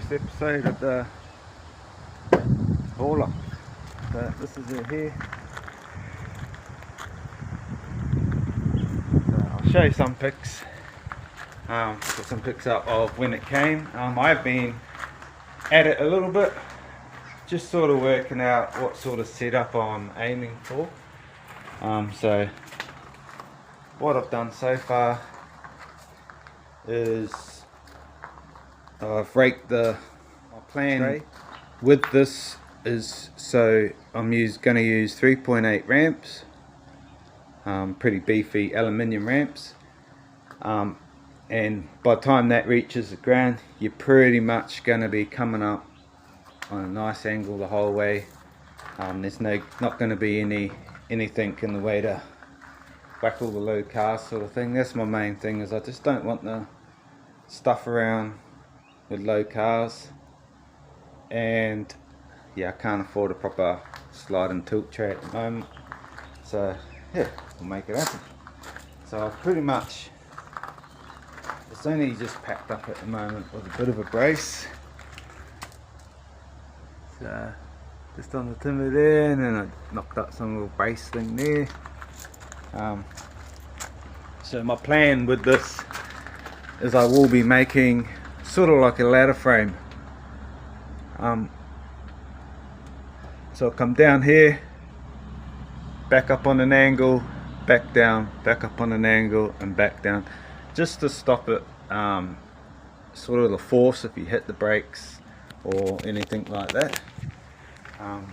first episode of the hauler. So this is it here. So I'll show you some pics. Put some pics up of when it came. I've been at it a little bit, just sort of working out what sort of setup I'm aiming for. So what I've done so far is I've raked my plan with this is, so I'm going to use 3.8 ramps, pretty beefy aluminium ramps, and by the time that reaches the ground you're pretty much going to be coming up on a nice angle the whole way. There's not going to be anything in the way to whack all the low cars sort of thing. That's my main thing, is I just don't want the stuff around with low cars, and yeah, I can't afford a proper slide and tilt tray at the moment, so yeah, we'll make it happen. So I've pretty much, it's only just packed up at the moment with a bit of a brace, so just on the timber there, and then I knocked up some little brace thing there. So my plan with this is I will be making sort of like a ladder frame. So I'll come down here, back up on an angle, back down, back up on an angle, and back down, just to stop it, sort of the force if you hit the brakes or anything like that.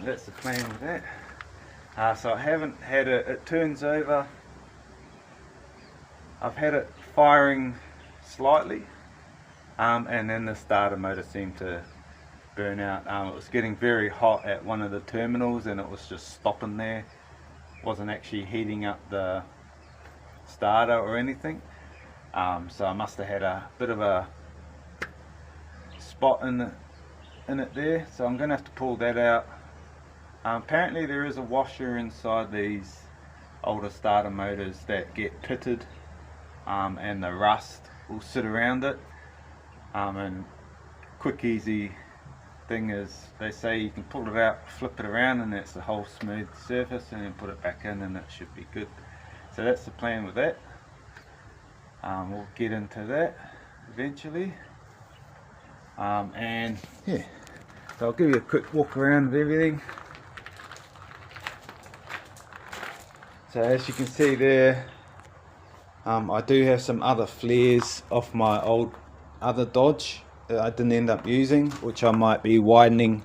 That's the plan with that. So I haven't had it turns over. I've had it firing slightly, and then the starter motor seemed to burn out. It was getting very hot at one of the terminals and it was just stopping there. Wasn't actually heating up the starter or anything. So I must have had a bit of a spot in it there. So I'm going to have to pull that out. Apparently there is a washer inside these older starter motors that get pitted, and the rust will sit around it. And quick easy thing is, they say you can pull it out, flip it around, and that's the whole smooth surface, and then put it back in and it should be good. So that's the plan with that. We'll get into that eventually, and yeah, so I'll give you a quick walk around of everything. So as you can see there, I do have some other flares off my other Dodge that I didn't end up using, which I might be widening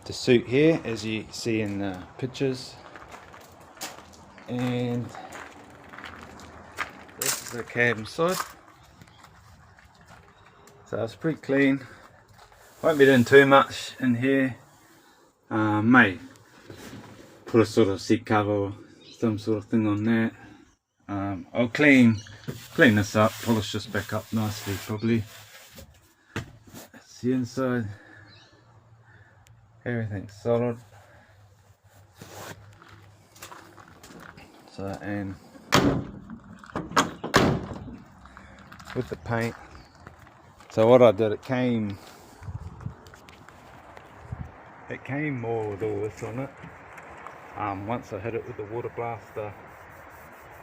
to suit here, as you see in the pictures. And this is the cab inside. So it's pretty clean. Won't be doing too much in here. May put a sort of seat cover or some sort of thing on that. I'll clean this up, polish this back up nicely probably. That's the inside. Everything's solid. So, and with the paint, so what I did, it came more with all this on it. Once I hit it with the water blaster,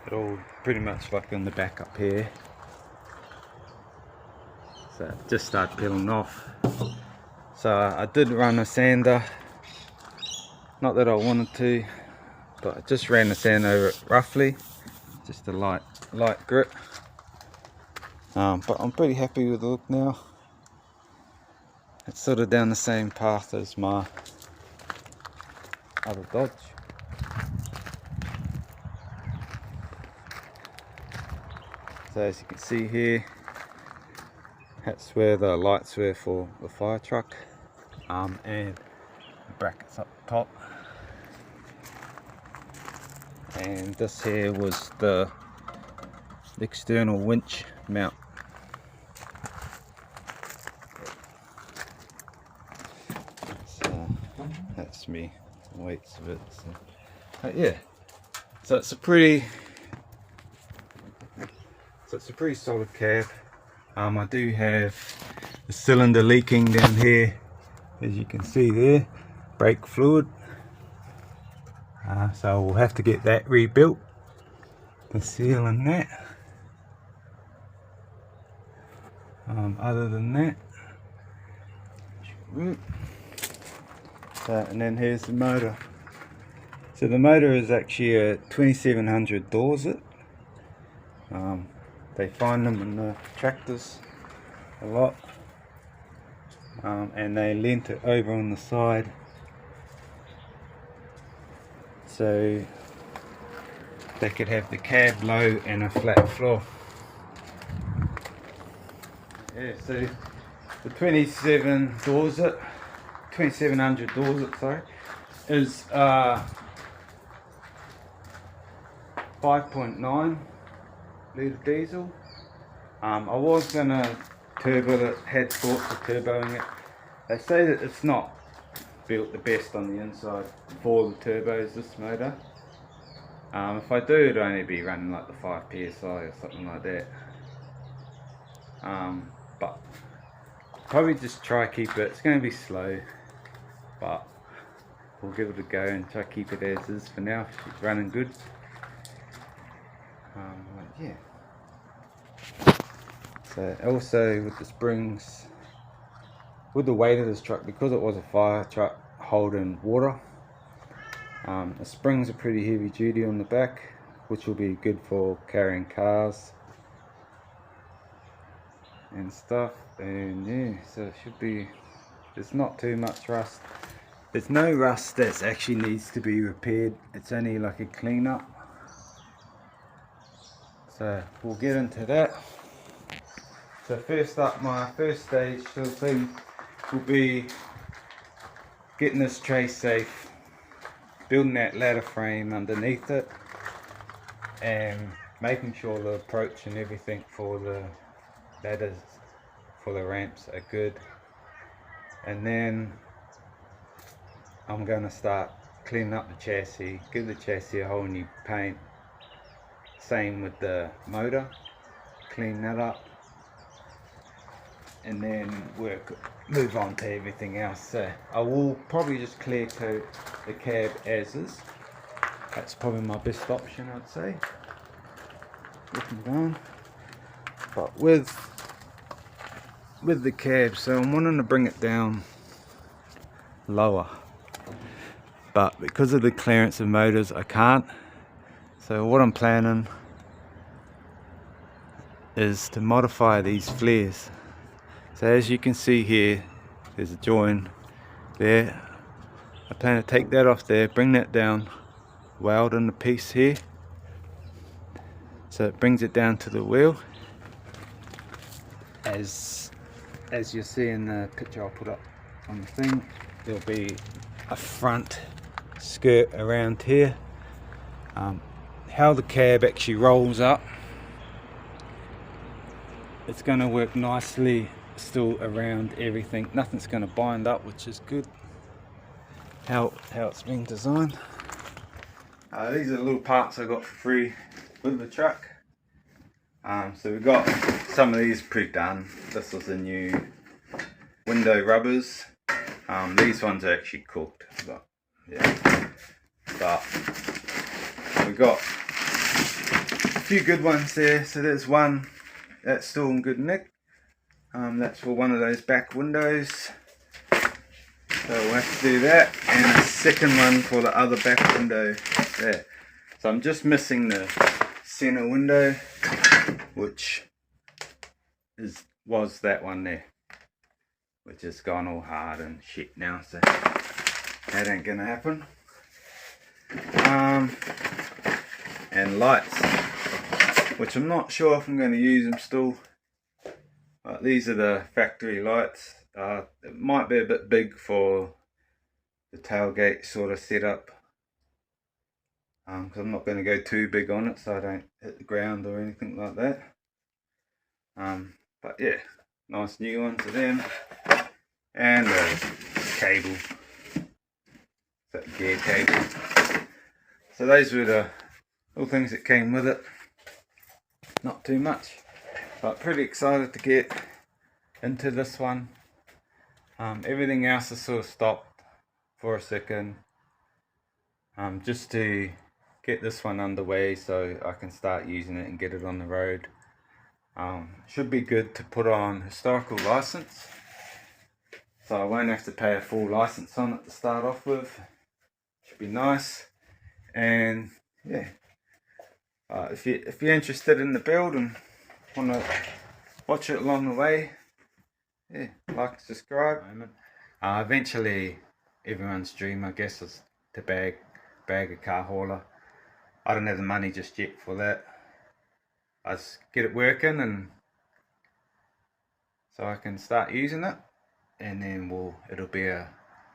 it all pretty much like in the back up here. So it just started peeling off. So I did run a sander, not that I wanted to, but I just ran the sand over it roughly, just a light grit. But I'm pretty happy with the look now. It's sort of down the same path as my other Dodge. So as you can see here, that's where the lights were for the fire truck, and the brackets up top. And this here was the external winch mount. So that's me, the weights of it. So, yeah, so it's a pretty solid cab. I do have the cylinder leaking down here, as you can see there, brake fluid. So we'll have to get that rebuilt, the seal and that. Other than that, and then here's the motor. So the motor is actually a 2700 Dorset. They find them in the tractors a lot, and they lent it over on the side so they could have the cab low and a flat floor. Yeah, so the 2700 Dorset, sorry, is 5.9 litre diesel. I was gonna turbo it, had thoughts of turboing it. They say that it's not built the best on the inside for the turbos, this motor. If I do, it'd only be running like the 5 psi or something like that. But probably just try keep it. It's going to be slow, but we'll give it a go and try keep it as is for now. It's running good. Yeah. So also with the springs, with the weight of this truck, because it was a fire truck holding water, the springs are pretty heavy duty on the back, which will be good for carrying cars and stuff. And yeah, so it should be, there's not too much rust. There's no rust that actually needs to be repaired. It's only like a cleanup. So we'll get into that. So first up, my first stage sort of thing will be getting this tray safe, building that ladder frame underneath it, and making sure the approach and everything for the ladders, for the ramps, are good. And then I'm going to start cleaning up the chassis, give the chassis a whole new paint. Same with the motor, clean that up, and then move on to everything else. So I will probably just clear coat the cab as is. That's probably my best option, I'd say. Looking down, but with the cab, so I'm wanting to bring it down lower, but because of the clearance of motors, I can't. So what I'm planning is to modify these flares. So as you can see here, there's a join there. I plan to take that off there, bring that down, weld in the piece here, so it brings it down to the wheel. As you'll see in the picture I'll put up on the thing, there'll be a front skirt around here. How the cab actually rolls up, it's going to work nicely still around everything. Nothing's going to bind up, which is good. How it's been designed. These are the little parts I got for free with the truck. So we've got some of these pre-done. This was the new window rubbers. These ones are actually cooked, but yeah. But we got a few good ones there. So there's one that's still in good nick. That's for one of those back windows. So we'll have to do that, and a second one for the other back window there. So I'm just missing the center window, which was that one there, which has gone all hard and shit now, so that ain't gonna happen. And lights, which I'm not sure if I'm going to use them still. But these are the factory lights. It might be a bit big for the tailgate sort of setup, because I'm not going to go too big on it so I don't hit the ground or anything like that. But yeah, nice new ones of them, and a cable, that gear cable. So those were the little things that came with it. Not too much, but pretty excited to get into this one. Everything else is sort of stopped for a second, just to get this one underway so I can start using it and get it on the road. Should be good to put on historical license, so I won't have to pay a full license on it to start off with. Should be nice. And yeah, if you're interested in the build and want to watch it along the way, yeah, like, subscribe. Eventually everyone's dream, I guess, is to bag a car hauler. I don't have the money just yet for that. I just get it working, and so I can start using it, and then it'll be a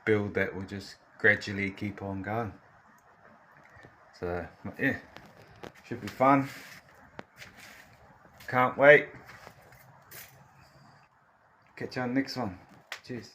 build that will just gradually keep on going. So yeah, should be fun. Can't wait. Catch you on the next one. Cheers.